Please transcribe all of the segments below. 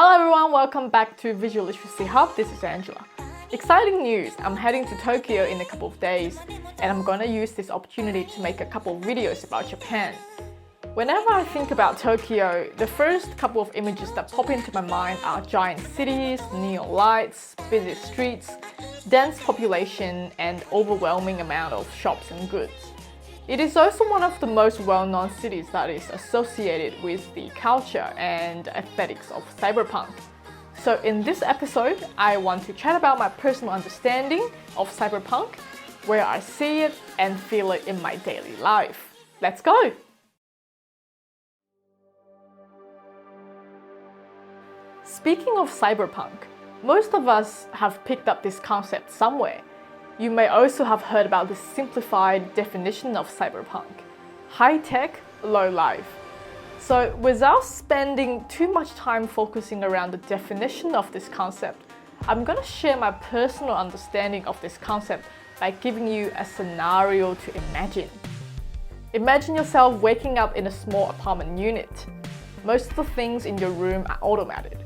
Hello everyone, welcome back to Visual Literacy Hub. This is Angela. Exciting news! I'm heading to Tokyo in a couple of days and I'm gonna use this opportunity to make a couple of videos about Japan. Whenever I think about Tokyo, the first couple of images that pop into my mind are giant cities, neon lights, busy streets, dense population, and overwhelming amount of shops and goods. It is also one of the most well-known cities that is associated with the culture and aesthetics of cyberpunk. So in this episode, I want to chat about my personal understanding of cyberpunk, where I see it and feel it in my daily life. Let's go! Speaking of cyberpunk, most of us have picked up this concept somewhere. You may also have heard about the simplified definition of cyberpunk: high-tech, low-life. So without spending too much time focusing around the definition of this concept, I'm going to share my personal understanding of this concept by giving you a scenario to imagine. Imagine yourself waking up in a small apartment unit. Most of the things in your room are automated.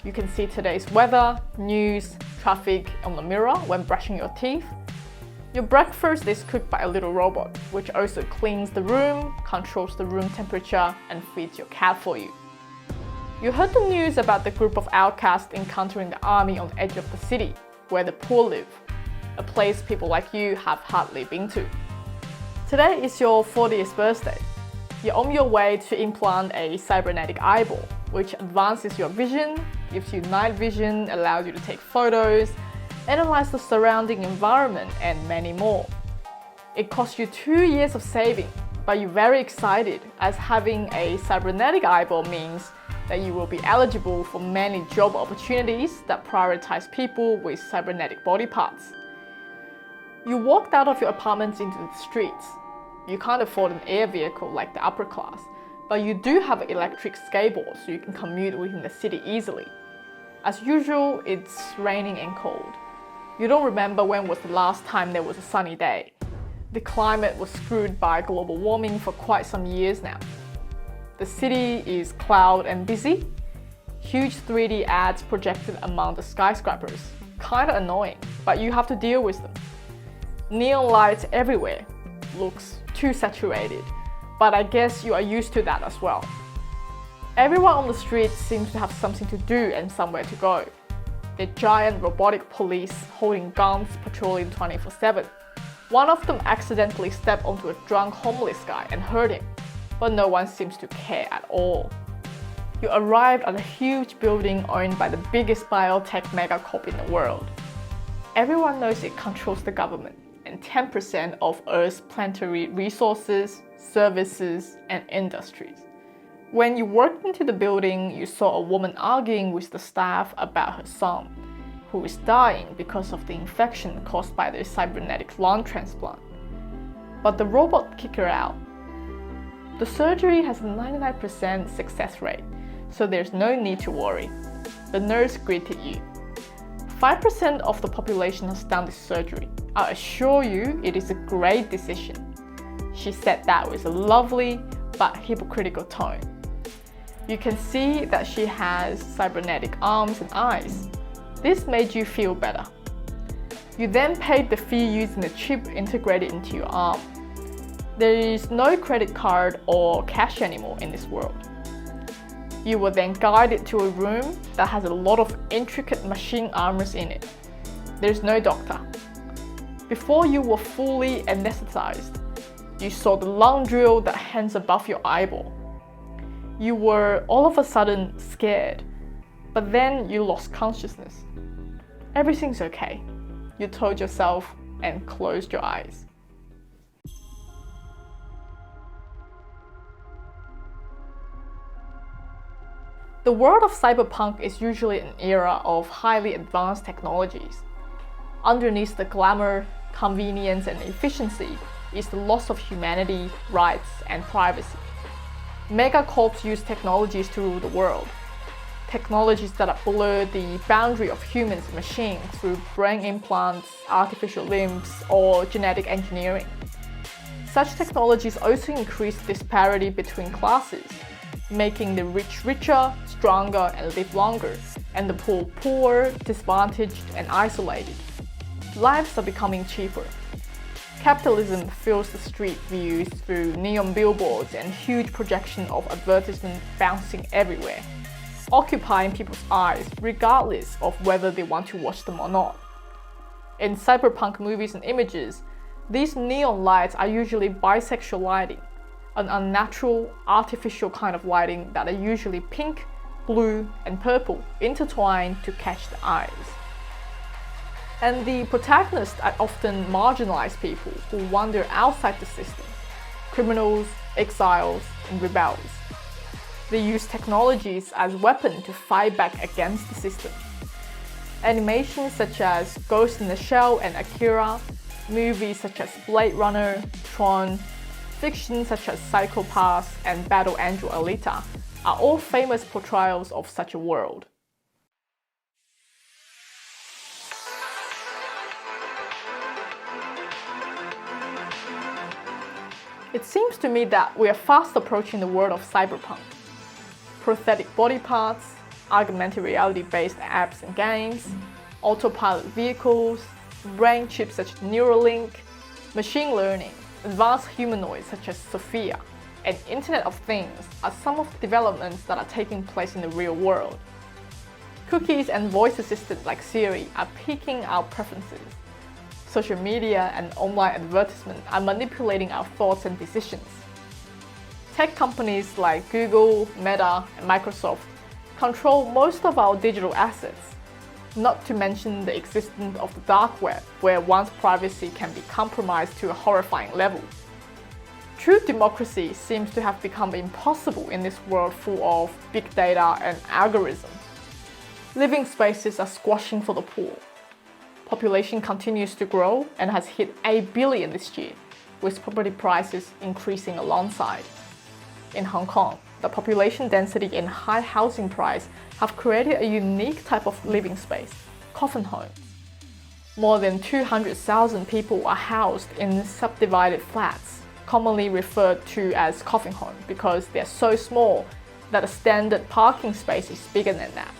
You can see today's weather, news, traffic on the mirror when brushing your teeth. Your breakfast is cooked by a little robot, which also cleans the room, controls the room temperature, and feeds your cat for you. You heard the news about the group of outcasts encountering the army on the edge of the city, where the poor live, a place people like you have hardly been to. Today is your 40th birthday. You're on your way to implant a cybernetic eyeball, which advances your vision, gives you night vision, allows you to take photos, analyze the surrounding environment, and many more. It costs you 2 years of saving, but you're very excited as having a cybernetic eyeball means that you will be eligible for many job opportunities that prioritize people with cybernetic body parts. You walked out of your apartment into the streets. You can't afford an air vehicle like the upper class, but you do have an electric skateboard so you can commute within the city easily. As usual, it's raining and cold. You don't remember when was the last time there was a sunny day. The climate was screwed by global warming for quite some years now. The city is cloud and busy. Huge 3D ads projected among the skyscrapers. Kinda annoying, but you have to deal with them. Neon lights everywhere. Looks too saturated, but I guess you are used to that as well. Everyone on the street seems to have something to do and somewhere to go. The giant robotic police holding guns patrolling 24/7. One of them accidentally stepped onto a drunk homeless guy and hurt him, but no one seems to care at all. You arrived at a huge building owned by the biggest biotech megacorp in the world. Everyone knows it controls the government and 10% of Earth's planetary resources, services, and industries. When you walked into the building, you saw a woman arguing with the staff about her son, who is dying because of the infection caused by the cybernetic lung transplant. But the robot kicked her out. The surgery has a 99% success rate, so there's no need to worry. The nurse greeted you. 5% of the population has done this surgery. I assure you it is a great decision. She said that with a lovely but hypocritical tone. You can see that she has cybernetic arms and eyes. This made you feel better. You then paid the fee using a chip integrated into your arm. There is no credit card or cash anymore in this world. You were then guided to a room that has a lot of intricate machine armors in it. There's no doctor. Before you were fully anesthetized, you saw the lung drill that hangs above your eyeball. You were all of a sudden scared, but then you lost consciousness. Everything's okay, you told yourself and closed your eyes. The world of cyberpunk is usually an era of highly advanced technologies. Underneath the glamour, convenience, and efficiency is the loss of humanity, rights, and privacy. Megacorps use technologies to rule the world. Technologies that blur the boundary of humans and machines through brain implants, artificial limbs, or genetic engineering. Such technologies also increase disparity between classes. making the rich richer, stronger, and live longer, and the poor poorer, disadvantaged, and isolated. Lives are becoming cheaper. Capitalism fills the street views through neon billboards and huge projection of advertisement bouncing everywhere, occupying people's eyes regardless of whether they want to watch them or not. In cyberpunk movies and images, these neon lights are usually bisexual lighting, an unnatural, artificial kind of lighting that are usually pink, blue, and purple intertwined to catch the eyes. And the protagonists are often marginalized people who wander outside the system, criminals, exiles, and rebels. They use technologies as weapons to fight back against the system. Animations such as Ghost in the Shell and Akira, movies such as Blade Runner, Tron, fiction such as Psycho Pass and Battle Angel Alita are all famous portrayals of such a world. It seems to me that we are fast approaching the world of cyberpunk. Prosthetic body parts, augmented reality-based apps and games, autopilot vehicles, brain chips such as Neuralink, machine learning, advanced humanoids such as Sophia, and Internet of Things are some of the developments that are taking place in the real world. Cookies and voice assistants like Siri are piquing our preferences. Social media and online advertisement are manipulating our thoughts and decisions. Tech companies like Google, Meta, and Microsoft control most of our digital assets, not to mention the existence of the dark web, where one's privacy can be compromised to a horrifying level. True democracy seems to have become impossible in this world full of big data and algorithms. Living spaces are squashing for the poor. Population continues to grow and has hit 8 billion this year, with property prices increasing alongside. In Hong Kong, the population density and high housing price have created a unique type of living space, coffin homes. More than 200,000 people are housed in subdivided flats, commonly referred to as coffin homes because they are so small that a standard parking space is bigger than that.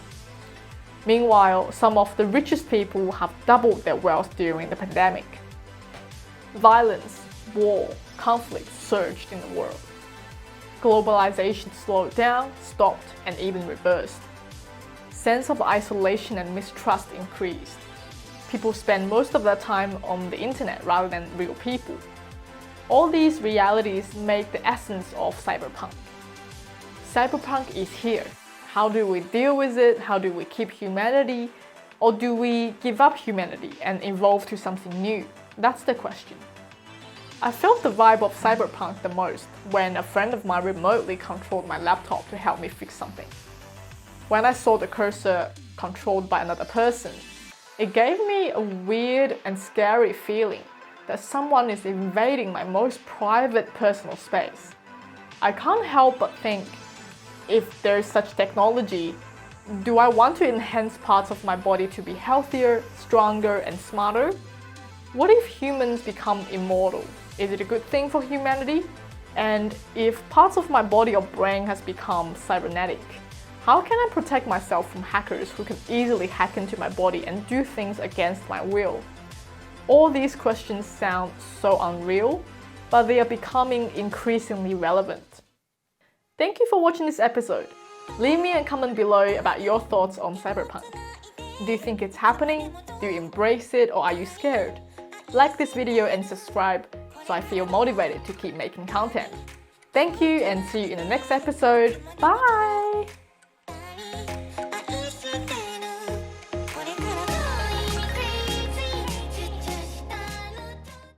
Meanwhile, some of the richest people have doubled their wealth during the pandemic. Violence, war, conflict surged in the world. Globalization slowed down, stopped, and even reversed. Sense of isolation and mistrust increased. People spend most of their time on the internet rather than real people. All these realities make the essence of cyberpunk. Cyberpunk is here. How do we deal with it? How do we keep humanity? Or do we give up humanity and evolve to something new? That's the question. I felt the vibe of cyberpunk the most when a friend of mine remotely controlled my laptop to help me fix something. When I saw the cursor controlled by another person, it gave me a weird and scary feeling that someone is invading my most private personal space. I can't help but think, if there's such technology, do I want to enhance parts of my body to be healthier, stronger, and smarter? What if humans become immortal? Is it a good thing for humanity? And if parts of my body or brain has become cybernetic, how can I protect myself from hackers who can easily hack into my body and do things against my will? All these questions sound so unreal, but they are becoming increasingly relevant. Thank you for watching this episode. Leave me a comment below about your thoughts on cyberpunk. Do you think it's happening? Do you embrace it, or are you scared? Like this video and subscribe so I feel motivated to keep making content. Thank you and see you in the next episode. Bye!